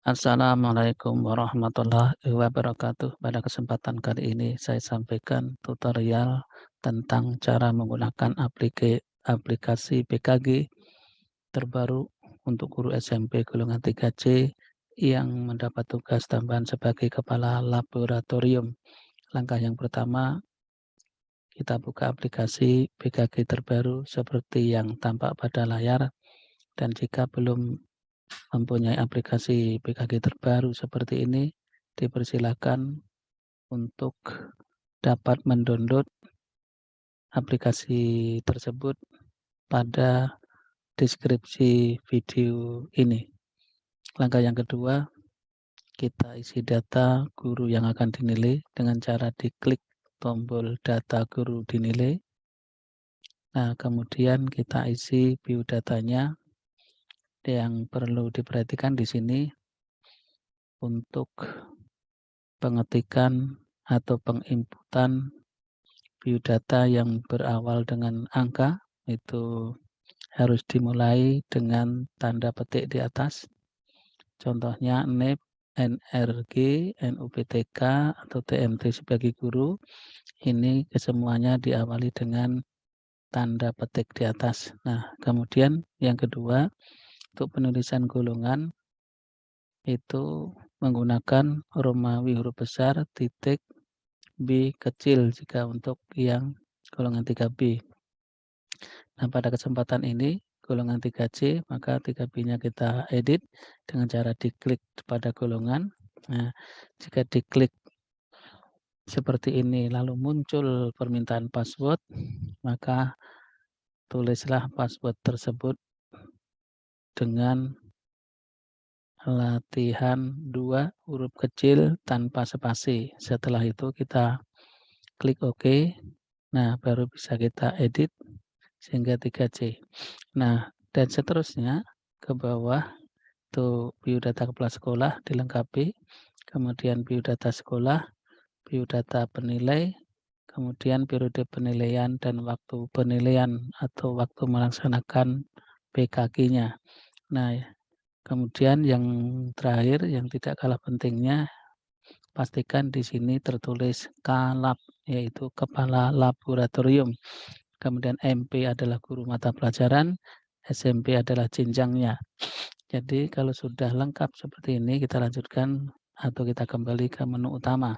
Assalamualaikum warahmatullahi wabarakatuh. Pada kesempatan kali ini saya sampaikan tutorial tentang cara menggunakan aplikasi PKG terbaru untuk guru SMP golongan 3C yang mendapat tugas tambahan sebagai kepala laboratorium. Langkah yang pertama, kita buka aplikasi PKG terbaru seperti yang tampak pada layar, dan jika belum mempunyai aplikasi PKG terbaru seperti ini, dipersilakan untuk dapat mendownload aplikasi tersebut pada deskripsi video ini. Langkah yang kedua, kita isi data guru yang akan dinilai dengan cara diklik tombol data guru dinilai. Nah, kemudian kita isi biodatanya. Yang perlu diperhatikan di sini untuk pengetikan atau penginputan biodata yang berawal dengan angka itu harus dimulai dengan tanda petik di atas. Contohnya NIP, NRG, NUPTK, atau TMT sebagai guru. Ini kesemuanya diawali dengan tanda petik di atas. Nah, kemudian yang kedua, untuk penulisan golongan itu menggunakan Romawi huruf besar, titik, B kecil jika untuk yang golongan 3B. Nah, pada kesempatan ini golongan 3C, maka 3B-nya kita edit dengan cara diklik pada golongan. Nah, jika diklik seperti ini lalu muncul permintaan password, maka tulislah password tersebut dengan latihan 2 huruf kecil tanpa spasi. Setelah itu kita klik OK. Nah, baru bisa kita edit sehingga 3C. Nah, dan seterusnya ke bawah itu biodata kepala sekolah dilengkapi, kemudian biodata sekolah, biodata penilai, kemudian periode penilaian dan waktu penilaian atau waktu melaksanakan PKG-nya. Nah, kemudian yang terakhir yang tidak kalah pentingnya, pastikan di sini tertulis KLAB, yaitu kepala laboratorium. Kemudian MP adalah guru mata pelajaran, SMP adalah jenjangnya. Jadi kalau sudah lengkap seperti ini, kita lanjutkan atau kita kembali ke menu utama.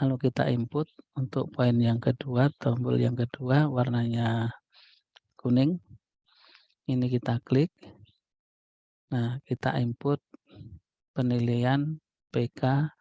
Lalu kita input untuk poin yang kedua, tombol yang kedua warnanya kuning. Ini kita klik. Nah, kita input penilaian PK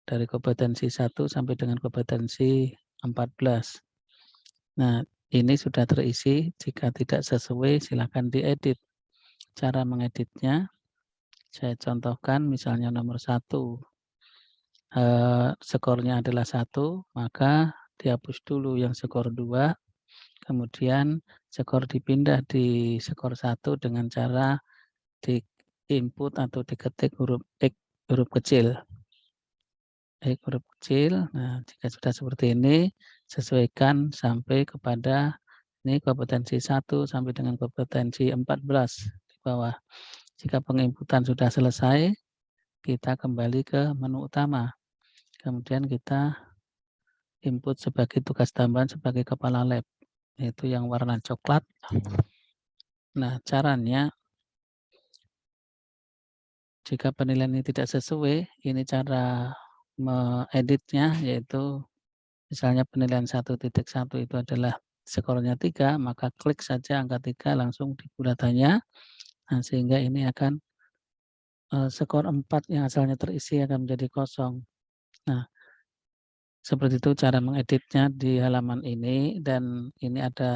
dari kompetensi 1 sampai dengan kompetensi 14. Nah, ini sudah terisi. Jika tidak sesuai, silakan diedit. Cara mengeditnya, saya contohkan misalnya nomor 1. Skornya adalah 1, maka dihapus dulu yang skor 2, kemudian skor dipindah di skor 1 dengan cara di input atau diketik huruf X huruf kecil. Huruf kecil. Nah, jika sudah seperti ini, sesuaikan sampai kepada ini kompetensi 1 sampai dengan kompetensi 14 di bawah. Jika penginputan sudah selesai, kita kembali ke menu utama. Kemudian kita input sebagai tugas tambahan sebagai kepala lab, yaitu yang warna coklat. Nah, caranya jika penilaian ini tidak sesuai, ini cara mengeditnya, yaitu misalnya penilaian 1.1 itu adalah skornya 3, maka klik saja angka 3 langsung di bulatanya. Nah, sehingga ini akan skor 4 yang asalnya terisi akan menjadi kosong. Nah, seperti itu cara mengeditnya di halaman ini, dan ini ada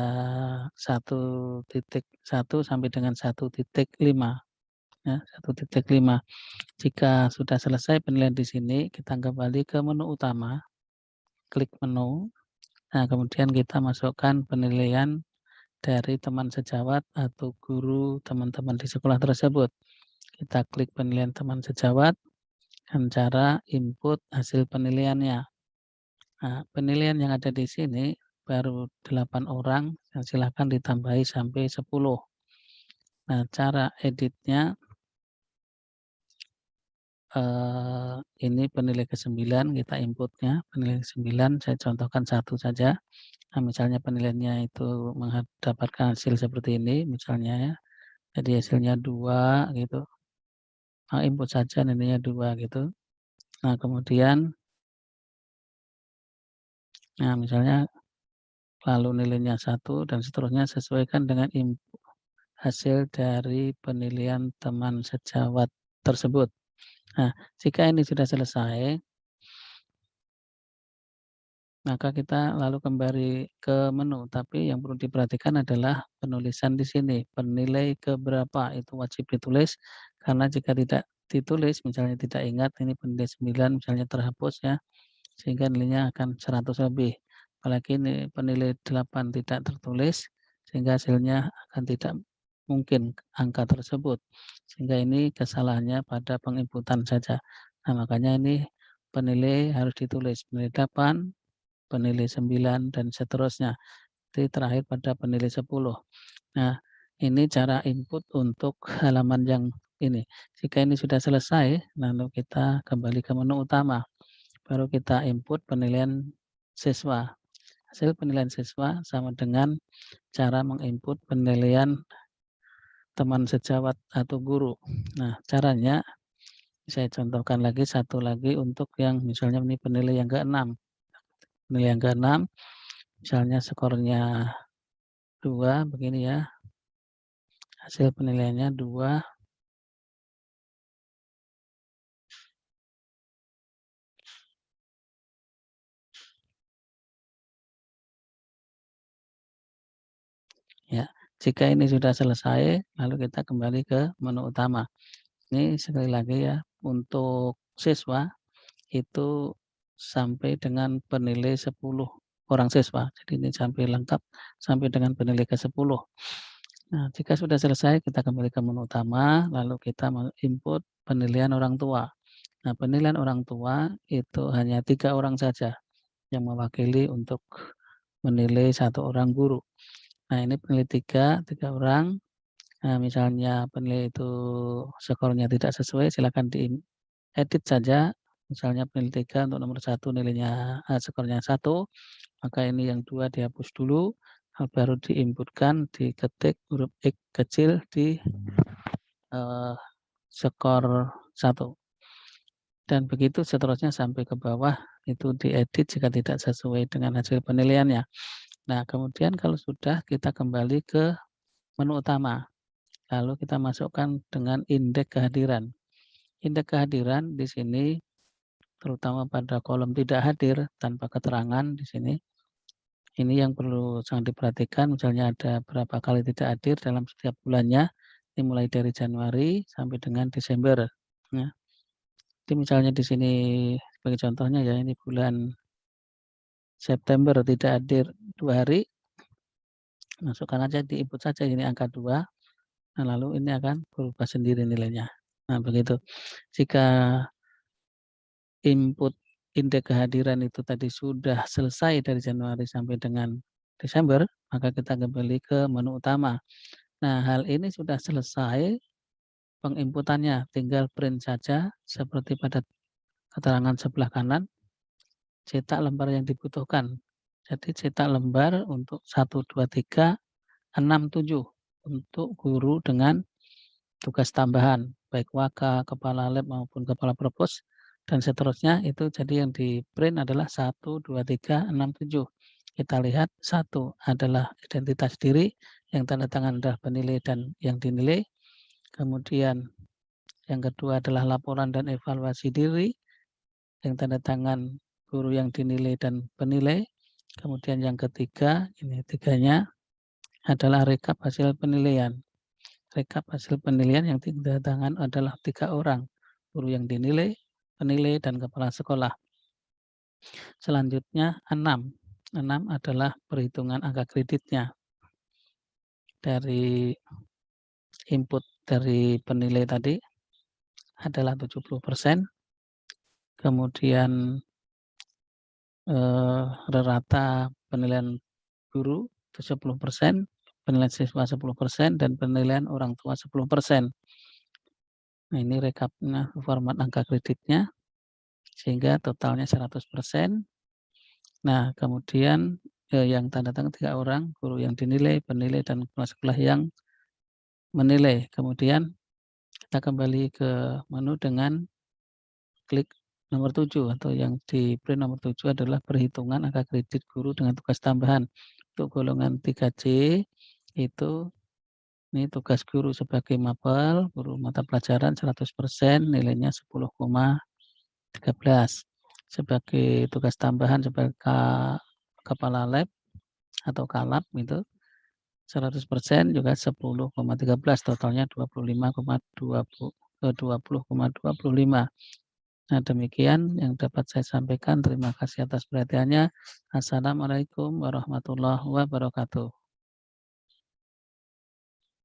1.1 sampai dengan 1.5. Ya, 1.5. Jika sudah selesai penilaian di sini, kita kembali ke menu utama, klik menu. Nah, kemudian kita masukkan penilaian dari teman sejawat atau guru teman-teman di sekolah tersebut. Kita klik penilaian teman sejawat dengan cara input hasil penilaiannya. Nah, penilaian yang ada di sini baru 8 orang, dan silakan ditambahi sampai 10. Nah, cara editnya ini penilai ke-9 kita inputnya, penilai ke-9 saya contohkan 1 saja. Nah, misalnya penilaiannya itu mendapatkan hasil seperti ini misalnya ya. Jadi hasilnya 2 gitu. Input saja nilainya 2 gitu. Nah, kemudian misalnya lalu nilainya 1 dan seterusnya sesuaikan dengan hasil dari penilaian teman sejawat tersebut. Nah, jika ini sudah selesai, maka kita lalu kembali ke menu, tapi yang perlu diperhatikan adalah penulisan di sini, penilai keberapa itu wajib ditulis, karena jika tidak ditulis, misalnya tidak ingat ini penilai 9 misalnya terhapus ya, sehingga nilainya akan 100 lebih. Apalagi ini penilai 8 tidak tertulis, sehingga hasilnya akan tidak mungkin angka tersebut. Sehingga ini kesalahannya pada penginputan saja. Nah, makanya ini penilai harus ditulis, penilai 8, penilai 9, dan seterusnya. Jadi terakhir pada penilai 10. Nah, ini cara input untuk halaman yang ini. Jika ini sudah selesai, lalu kita kembali ke menu utama. Baru kita input penilaian siswa. Hasil penilaian siswa sama dengan cara menginput penilaian teman sejawat atau guru. Nah, caranya saya contohkan lagi satu lagi untuk yang misalnya ini penilai yang ke-6. Penilai yang ke-6 misalnya skornya 2 begini ya. Hasil penilaiannya 2. Ya, jika ini sudah selesai, lalu kita kembali ke menu utama. Ini sekali lagi ya, untuk siswa itu sampai dengan penilai 10 orang siswa. Jadi ini sampai lengkap sampai dengan penilai ke-10. Nah, jika sudah selesai kita kembali ke menu utama, lalu kita input penilaian orang tua. Nah, penilaian orang tua itu hanya 3 orang saja yang mewakili untuk menilai 1 orang guru. Nah, ini penilai 3 orang. Nah, misalnya penilai itu skornya tidak sesuai, silakan diedit saja. Misalnya penilai 3 untuk nomor 1 nilainya skornya 1, maka ini yang 2 dihapus dulu, baru diinputkan, diketik huruf X kecil di skor 1. Dan begitu seterusnya sampai ke bawah, itu diedit jika tidak sesuai dengan hasil penilaiannya. Nah, kemudian kalau sudah kita kembali ke menu utama. Lalu kita masukkan dengan indeks kehadiran. Indeks kehadiran di sini terutama pada kolom tidak hadir tanpa keterangan di sini. Ini yang perlu sangat diperhatikan, misalnya ada berapa kali tidak hadir dalam setiap bulannya, ini mulai dari Januari sampai dengan Desember. Ya. Jadi misalnya di sini sebagai contohnya ya, ini bulan September tidak hadir 2 hari, masukkan aja di input saja ini angka 2, nah lalu ini akan berubah sendiri nilainya. Nah begitu. Jika input indeks kehadiran itu tadi sudah selesai dari Januari sampai dengan Desember, maka kita kembali ke menu utama. Nah, hal ini sudah selesai penginputannya, tinggal print saja seperti pada keterangan sebelah kanan, cetak lembar yang dibutuhkan. Jadi cetak lembar untuk 1, 2, 3, 6, 7 untuk guru dengan tugas tambahan, baik waka, kepala lab maupun kepala provos dan seterusnya itu jadi yang di-print adalah 1, 2, 3, 6, 7. Kita lihat 1 adalah identitas diri, yang tanda tangan adalah penilai dan yang dinilai. Kemudian yang kedua adalah laporan dan evaluasi diri, yang tanda tangan guru yang dinilai dan penilai. Kemudian yang ketiga, ini tiganya adalah rekap hasil penilaian. Rekap hasil penilaian yang tanda tangan adalah 3 orang, guru yang dinilai, penilai, dan kepala sekolah. Selanjutnya 6. 6 adalah perhitungan angka kreditnya. Dari input dari penilai tadi adalah 70%. Kemudian rata penilaian guru itu 10%, penilaian siswa 10%, dan penilaian orang tua 10%. Nah, ini rekapnya format angka kreditnya, sehingga totalnya 100%. Nah, kemudian yang tanda tangan 3 orang, guru yang dinilai, penilai, dan kepala sekolah yang menilai. Kemudian kita kembali ke menu dengan klik nomor 7 atau yang di print nomor 7 adalah perhitungan angka kredit guru dengan tugas tambahan. Untuk golongan 3C itu ini tugas guru sebagai mapel, guru mata pelajaran 100%, nilainya 10,13. Sebagai tugas tambahan sebagai kepala lab atau kalab itu 100% juga 10,13, totalnya 20,25. Nah, demikian yang dapat saya sampaikan. Terima kasih atas perhatiannya. Assalamualaikum warahmatullahi wabarakatuh.